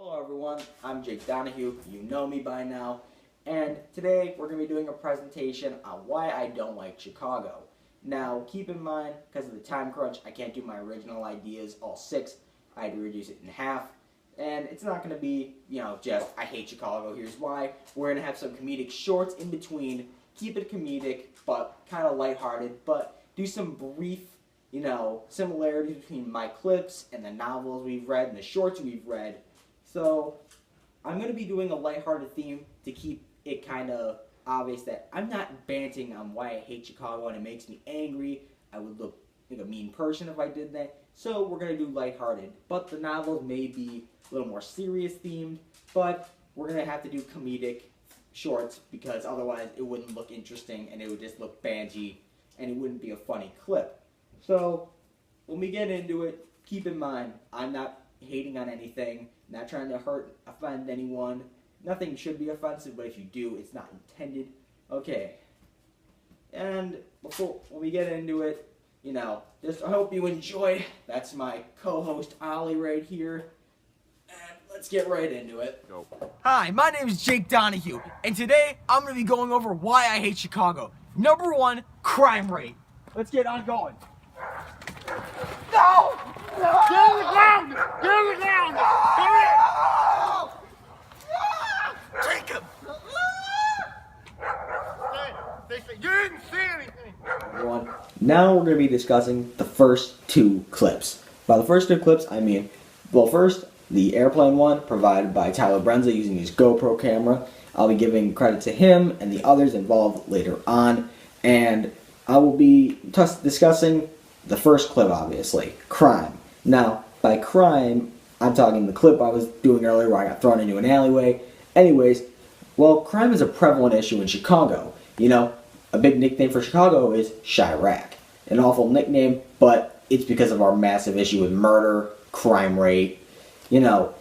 Hello everyone, I'm Jake Donahue, you know me by now, and today we're going to be doing a presentation on why I don't like Chicago. Now keep in mind, because of the time crunch, I can't do my original ideas, all six. I had to reduce it in half, and it's not going to be, just I hate Chicago, here's why. We're going to have some comedic shorts in between, keep it comedic, but kind of lighthearted, but do some brief similarities between my clips and the novels we've read and the shorts we've read. So I'm going to be doing a lighthearted theme to keep it kind of obvious that I'm not banting on why I hate Chicago and it makes me angry. I would look like a mean person if I did that. So we're going to do lighthearted. But the novels may be a little more serious themed, but we're going to have to do comedic shorts because otherwise it wouldn't look interesting and it would just look bangy and it wouldn't be a funny clip. So when we get into it, keep in mind, I'm not hating on anything, not trying to offend anyone. Nothing should be offensive, but if you do, it's not intended. Okay. And when we get into it, just I hope you enjoy. That's my co-host Ollie right here. And let's get right into it. Go. Hi, my name is Jake Donahue, and today I'm going to be going over why I hate Chicago. Number one, crime rate. Let's get on going. No! No! Get on the ground! Get on the ground! No! Take him! They say you didn't see anything. Everyone. Now we're going to be discussing the first two clips. By the first two clips, I mean, first, the airplane one provided by Tyler Brenza using his GoPro camera. I'll be giving credit to him and the others involved later on. And I will be discussing the first clip, obviously, crime. Now, by crime, I'm talking the clip I was doing earlier where I got thrown into an alleyway. Anyways, crime is a prevalent issue in Chicago. A big nickname for Chicago is Chiraq. An awful nickname, but it's because of our massive issue with murder, crime rate. A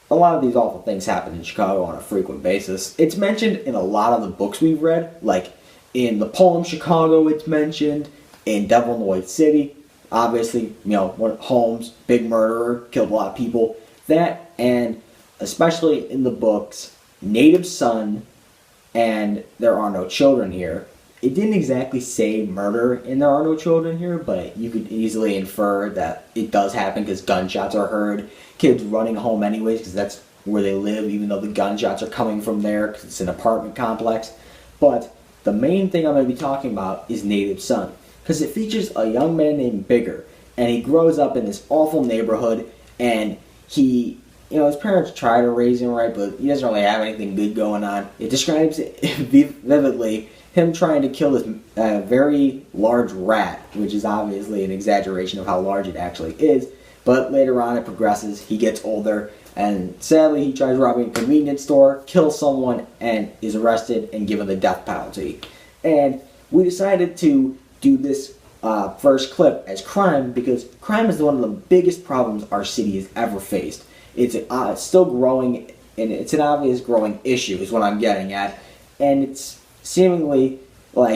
lot of these awful things happen in Chicago on a frequent basis. It's mentioned in a lot of the books we've read, like in the poem Chicago it's mentioned, in Devil in the White City, obviously, Holmes, big murderer, killed a lot of people. That, and especially in the books, Native Son and There Are No Children Here. It didn't exactly say murder in There Are No Children Here, but you could easily infer that it does happen because gunshots are heard. Kids running home anyways because that's where they live, even though the gunshots are coming from there because it's an apartment complex. But the main thing I'm going to be talking about is Native Son, because it features a young man named Bigger, and he grows up in this awful neighborhood, and his parents try to raise him right, but he doesn't really have anything good going on. It describes vividly him trying to kill this very large rat, which is obviously an exaggeration of how large it actually is, but later on it progresses, he gets older, and sadly he tries robbing a convenience store, kills someone, and is arrested and given the death penalty. And we decided to do this first clip as crime because crime is one of the biggest problems our city has ever faced. It's still growing, and it's an obvious growing issue is what I'm getting at. And it's seemingly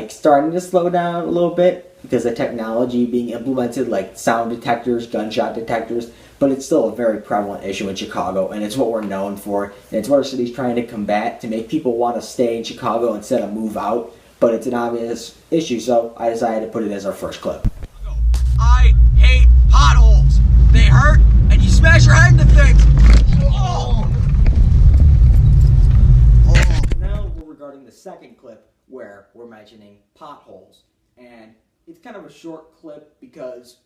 starting to slow down a little bit because of technology being implemented, like sound detectors, gunshot detectors, but it's still a very prevalent issue in Chicago, and it's what we're known for, and it's what our city's trying to combat to make people want to stay in Chicago instead of move out, but it's an obvious issue, so I decided to put it as our first clip. I hate potholes. They hurt, and you smash your head into things. Oh. Now we're regarding the second clip where we're mentioning potholes, and it's kind of a short clip because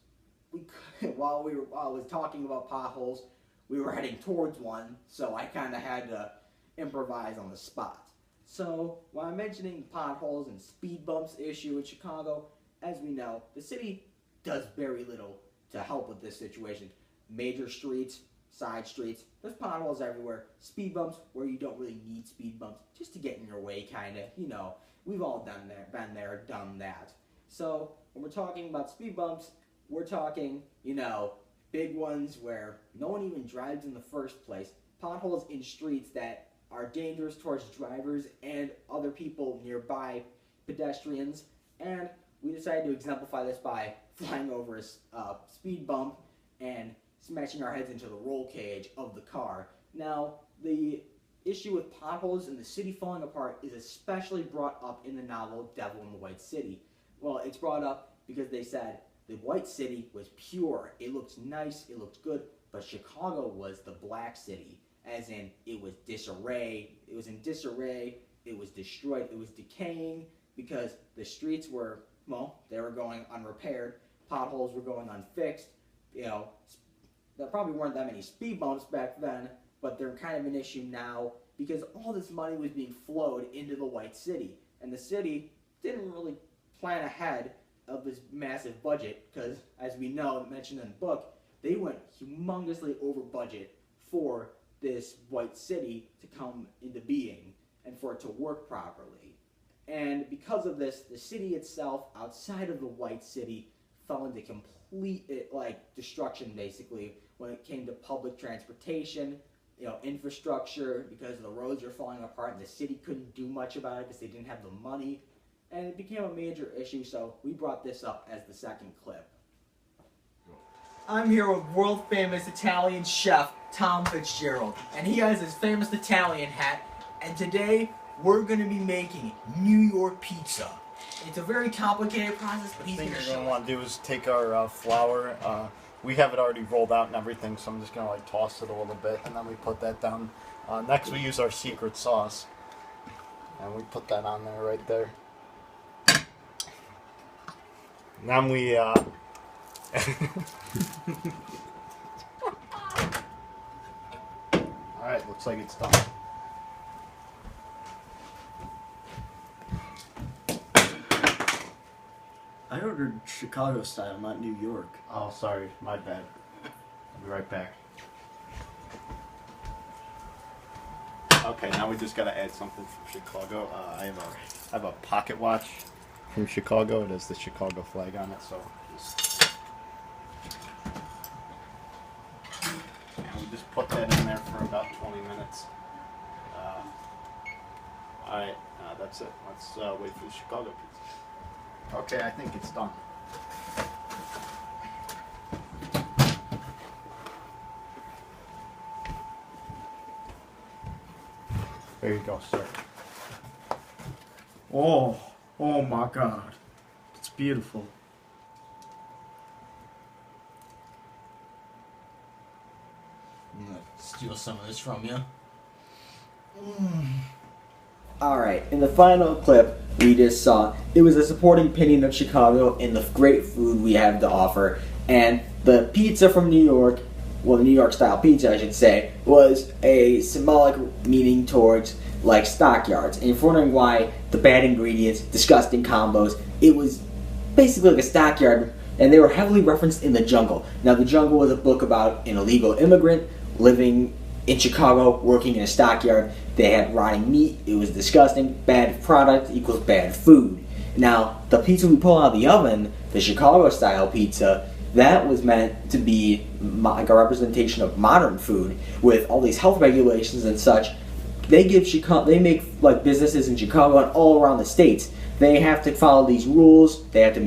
while I was talking about potholes, we were heading towards one, so I kind of had to improvise on the spot. So while I'm mentioning potholes and speed bumps issue in Chicago, as we know, the city does very little to help with this situation. Major streets, side streets, there's potholes everywhere. Speed bumps where you don't really need speed bumps, just to get in your way, kind of. We've all been there, done that. So when we're talking about speed bumps, we're talking, big ones where no one even drives in the first place. Potholes in streets that are dangerous towards drivers and other people nearby, pedestrians. And we decided to exemplify this by flying over a speed bump and smashing our heads into the roll cage of the car. Now, the issue with potholes and the city falling apart is especially brought up in the novel Devil in the White City. Well, it's brought up because they said the White City was pure. It looked nice, it looked good, but Chicago was the Black City, as in it was disarray. It was in disarray, it was destroyed, it was decaying because the streets were, well, they were going unrepaired, potholes were going unfixed. You know, there probably weren't that many speed bumps back then, but they're kind of an issue now because all this money was being flowed into the White City, and the city didn't really plan ahead of this massive budget because, as we know, mentioned in the book, they went humongously over budget for this White City to come into being and for it to work properly. And because of this, the city itself, outside of the White City, fell into complete destruction basically when it came to public transportation, infrastructure, because the roads were falling apart and the city couldn't do much about it because they didn't have the money. And it became a major issue, so we brought this up as the second clip. I'm here with world famous Italian chef Tom Fitzgerald, and he has his famous Italian hat, and today we're going to be making New York pizza. It's a very complicated process, but he's The going thing to you're show going to want us. to do is take our flour. We have it already rolled out and everything, so I'm just going to toss it a little bit, and then we put that down. Next we use our secret sauce, and we put that on there right there. Then we Alright, looks like it's done. I ordered Chicago style, not New York. Oh, sorry, my bad. I'll be right back. Okay, now we just gotta add something from Chicago. I have a pocket watch from Chicago. It has the Chicago flag on it, so and we just put that in there for about 20 minutes. Alright, that's it. Let's wait for the Chicago pizza. Okay, I think it's done. There you go, sir. Oh my God. It's beautiful. I'm going to steal some of this from you. Alright, in the final clip we just saw, it was a supporting opinion of Chicago and the great food we have to offer. And the pizza from New York, well, the New York style pizza I should say, was a symbolic meaning towards stockyards. And if you're wondering why the bad ingredients, disgusting combos, it was basically like a stockyard, and they were heavily referenced in The Jungle. Now, The Jungle was a book about an illegal immigrant living in Chicago, working in a stockyard. They had rotting meat. It was disgusting. Bad product equals bad food. Now, the pizza we pull out of the oven, the Chicago-style pizza, that was meant to be like a representation of modern food with all these health regulations and such. They make businesses in Chicago and all around the states. They have to follow these rules. They have to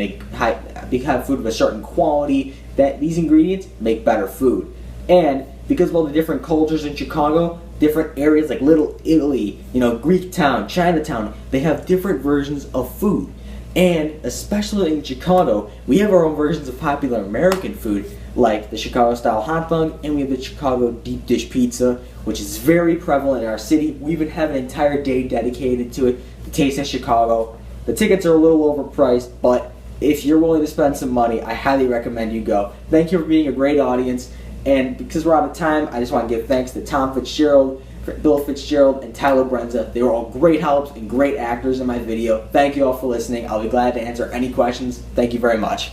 have food of a certain quality. That these ingredients make better food. And because of all the different cultures in Chicago, different areas like Little Italy, Greek town, Chinatown, they have different versions of food. And especially in Chicago, we have our own versions of popular American food, like the Chicago-style hot dog, and we have the Chicago deep dish pizza, which is very prevalent in our city. We even have an entire day dedicated to it, the Taste of Chicago. The tickets are a little overpriced, but if you're willing to spend some money, I highly recommend you go. Thank you for being a great audience, and because we're out of time, I just want to give thanks to Tom Fitzgerald, Bill Fitzgerald, and Tyler Brenza. They were all great helps and great actors in my video. Thank you all for listening. I'll be glad to answer any questions. Thank you very much.